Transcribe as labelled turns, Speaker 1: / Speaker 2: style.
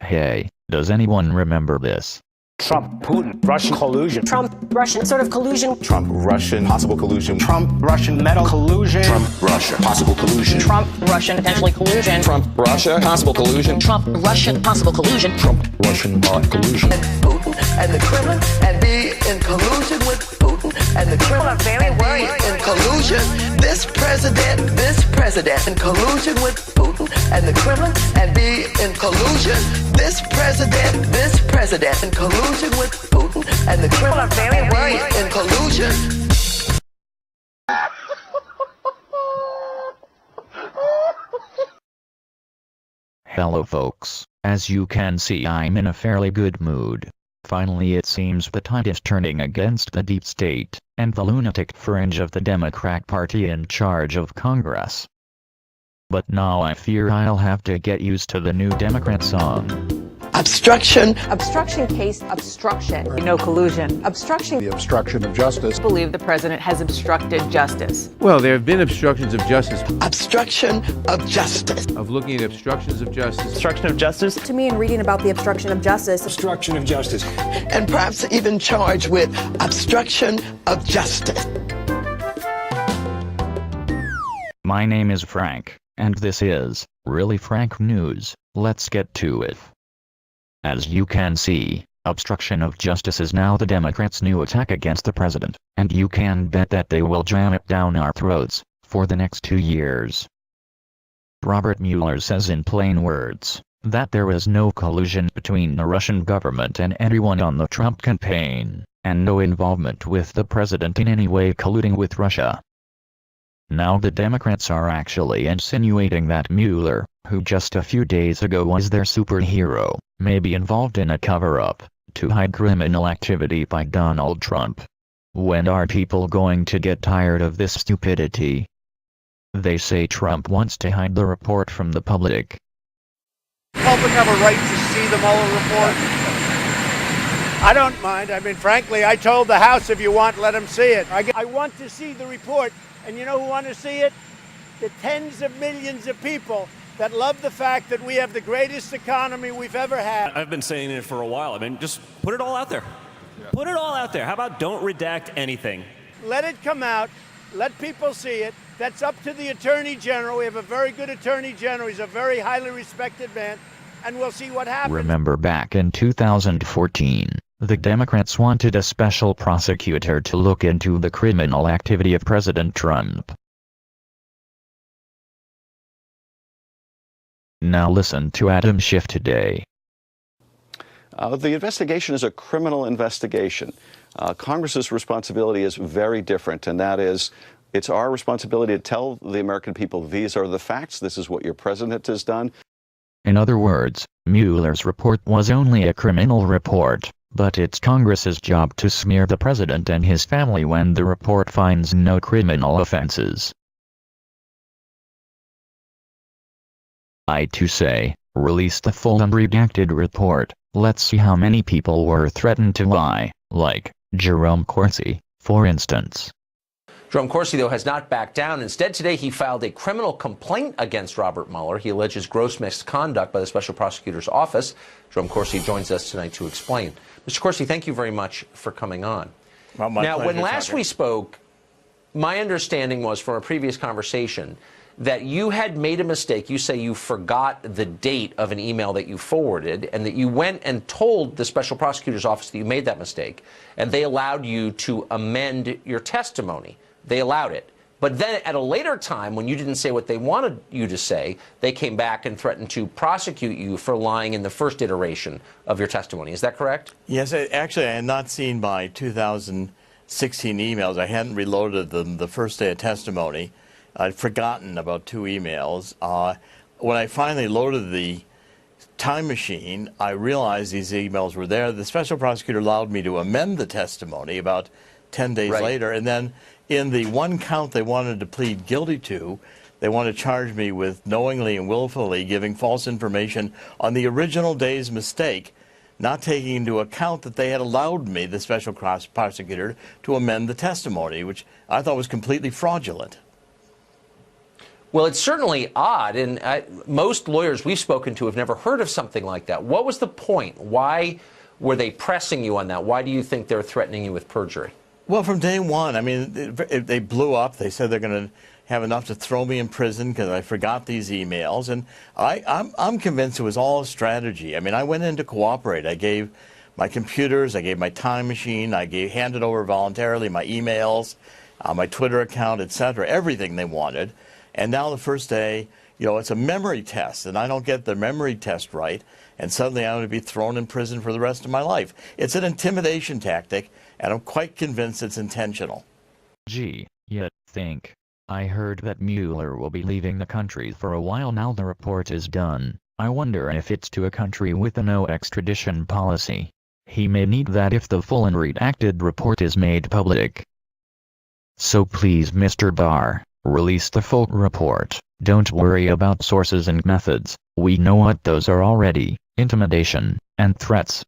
Speaker 1: Hey, does anyone remember this?
Speaker 2: Trump, Putin, Russian collusion.
Speaker 3: Trump, Russian sort of collusion.
Speaker 4: Trump, Russian, possible collusion.
Speaker 2: Trump, Russian metal collusion.
Speaker 4: Trump, Russia, possible collusion.
Speaker 3: Trump, Russian, potentially collusion.
Speaker 4: Trump, Russia, possible collusion.
Speaker 3: Trump, Russian, possible collusion.
Speaker 4: Trump, Russian, collusion.
Speaker 5: Putin and the Kremlin and be in collusion with Putin and the Kremlin.
Speaker 3: Very worried.
Speaker 5: In collusion, this president in collusion with Putin and the Kremlin and be in collusion. This president in collusion with Putin and the Kremlin.
Speaker 3: Very worried.
Speaker 5: In collusion.
Speaker 1: Hello folks, as you can see I'm in a fairly good mood. Finally it seems the tide is turning against the deep state, and the lunatic fringe of the Democrat Party in charge of Congress. But now I fear I'll have to get used to the new Democrat song.
Speaker 5: Obstruction.
Speaker 6: Obstruction case, obstruction. No collusion. Obstruction.
Speaker 7: The obstruction of justice.
Speaker 6: Believe the president has obstructed justice.
Speaker 8: Well, there have been obstructions of justice.
Speaker 5: Obstruction of justice.
Speaker 8: Of looking at obstructions of justice.
Speaker 2: Obstruction of justice.
Speaker 9: To me, in reading about the obstruction of justice.
Speaker 7: Obstruction of justice.
Speaker 5: And perhaps even charged with obstruction of justice.
Speaker 1: My name is Frank, and this is Really Frank News. Let's get to it. As you can see, obstruction of justice is now the Democrats' new attack against the president, and you can bet that they will jam it down our throats for the next 2 years. Robert Mueller says in plain words that there was no collusion between the Russian government and anyone on the Trump campaign, and no involvement with the president in any way colluding with Russia. Now the Democrats are actually insinuating that Mueller, who just a few days ago was their superhero, may be involved in a cover-up to hide criminal activity by Donald Trump. When are people going to get tired of this stupidity? They say Trump wants to hide the report from the public.
Speaker 10: The public have a right to see the Mueller report. I don't mind. I mean, frankly, I told the House, if you want, let them see it. I want to see the report. And you know who want to see it? The tens of millions of people that love the fact that we have the greatest economy we've ever had.
Speaker 11: I've been saying it for a while. I mean, just put it all out there. Yeah. Put it all out there. How about don't redact anything?
Speaker 10: Let it come out. Let people see it. That's up to the Attorney General. We have a very good Attorney General. He's a very highly respected man. And we'll see what happens.
Speaker 1: Remember back in 2014, the Democrats wanted a special prosecutor to look into the criminal activity of President Trump. Now listen to Adam Schiff today.
Speaker 12: The investigation is a criminal investigation. Congress's responsibility is very different, and that is, it's our responsibility to tell the American people these are the facts, this is what your president has done.
Speaker 1: In other words, Mueller's report was only a criminal report, but it's Congress's job to smear the president and his family when the report finds no criminal offenses. I too say, release the full unredacted report. Let's see how many people were threatened to lie, like Jerome Corsi, for instance.
Speaker 13: Jerome Corsi, though, has not backed down. Instead, today he filed a criminal complaint against Robert Mueller. He alleges gross misconduct by the Special Prosecutor's Office. Jerome Corsi joins us tonight to explain. Mr. Corsi, thank you very much for coming on.
Speaker 10: Well,
Speaker 13: now, when last we spoke, my understanding was from a previous conversation that you had made a mistake. You say you forgot the date of an email that you forwarded, and that you went and told the Special Prosecutor's Office that you made that mistake, and they allowed you to amend your testimony. They allowed it. But then at a later time, when you didn't say what they wanted you to say, they came back and threatened to prosecute you for lying in the first iteration of your testimony. Is that correct?
Speaker 10: Yes, actually, I had not seen my 2016 emails. I hadn't reloaded them the first day of testimony. I'd forgotten about 2 emails. When I finally loaded the time machine, I realized these emails were there. The special prosecutor allowed me to amend the testimony about 10 days later, and then in the one count they wanted to plead guilty to, they wanted to charge me with knowingly and willfully giving false information on the original day's mistake, not taking into account that they had allowed me, the special prosecutor, to amend the testimony, which I thought was completely fraudulent.
Speaker 13: Well, it's certainly odd, and most lawyers we've spoken to have never heard of something like that. What was the point? Why were they pressing you on that? Why do you think they're threatening you with perjury?
Speaker 10: Well, from day one, I mean, they blew up. They said they're going to have enough to throw me in prison because I forgot these emails. And I'm convinced it was all a strategy. I mean, I went in to cooperate. I gave my computers, I gave my time machine, handed over voluntarily my emails, my Twitter account, etc., everything they wanted. And now the first day, it's a memory test, and I don't get the memory test right, and suddenly I'm going to be thrown in prison for the rest of my life. It's an intimidation tactic, and I'm quite convinced it's intentional.
Speaker 1: Gee, yet think. I heard that Mueller will be leaving the country for a while now the report is done. I wonder if it's to a country with a no extradition policy. He may need that if the full and redacted report is made public. So please, Mr. Barr, release the full report. Don't worry about sources and methods. We know what those are already: intimidation and threats.